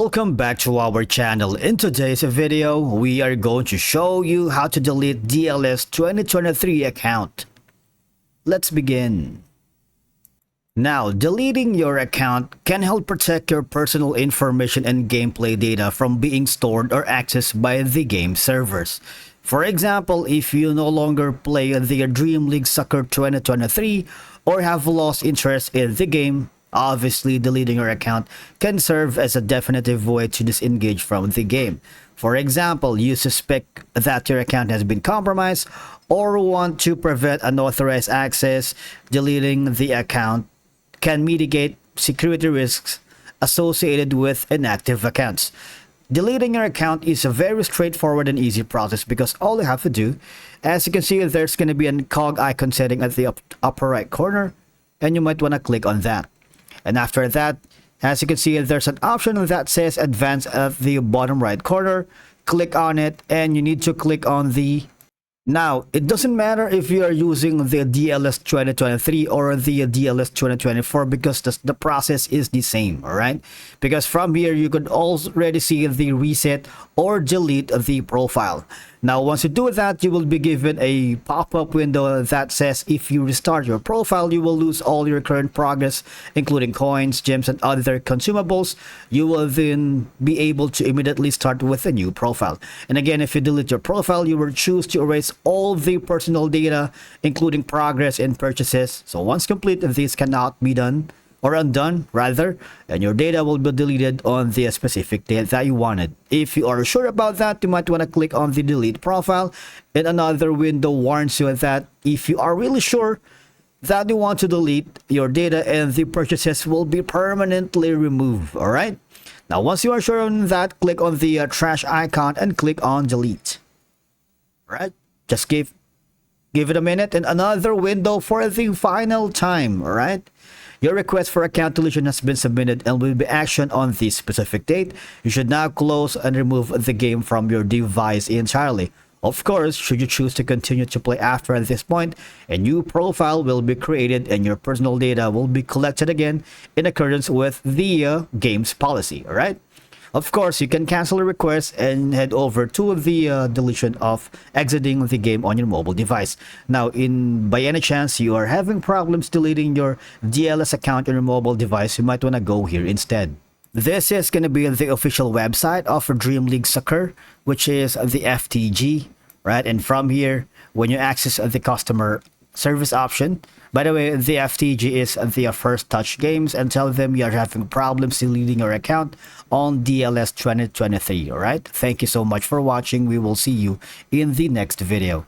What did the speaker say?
Welcome back to our channel. In today's video, we are going to show you how to delete DLS 2023 account. Let's begin. Now, deleting your account can help protect your personal information and gameplay data from being stored or accessed by the game servers. For example, if you no longer play the Dream League Soccer 2023 or have lost interest in the game, obviously, deleting your account can serve as a definitive way to disengage from the game. For example, you suspect that your account has been compromised or want to prevent unauthorized access. Deleting the account can mitigate security risks associated with inactive accounts. Deleting your account is a very straightforward and easy process because all you have to do, as you can see, there's going to be a cog icon setting at the upper right corner, and you might want to click on that. And after that, as you can see, there's an option that says advance at the bottom right corner. Click on it, and you need to click on the... Now, it doesn't matter if you are using the DLS 2023 or the DLS 2024 because the process is the same, alright? Because from here, you could already see the reset or delete the profile. Now, once you do that, you will be given a pop-up window that says if you restart your profile, you will lose all your current progress, including coins, gems, and other consumables. You will then be able to immediately start with a new profile. And again, if you delete your profile, you will choose to erase all the personal data, including progress and purchases. So once complete, this cannot be done or undone rather, and your data will be deleted on the specific date that you wanted. If you are sure about that, you might want to click on the delete profile, and another window warns you that if you are really sure that you want to delete your data and the purchases will be permanently removed. All right, now once you are sure on that, click on the trash icon and click on delete. All right, just give it a minute and another window for the final time. All right, your request for account deletion has been submitted and will be actioned on this specific date. You should now close and remove the game from your device entirely. Of course, should you choose to continue to play after this point, a new profile will be created and your personal data will be collected again in accordance with the game's policy. All right. Of course, you can cancel a request and head over to the deletion of exiting the game on your mobile device. Now, by any chance you are having problems deleting your DLS account on your mobile device, you might want to go here instead. This is going to be the official website of Dream League Soccer, which is the FTG, right? And from here, when you access the customer service option, by the way, the FTG is the First Touch Games, and tell them you are having problems deleting your account on DLS 2023. All right, thank you so much for watching. We will see you in the next video.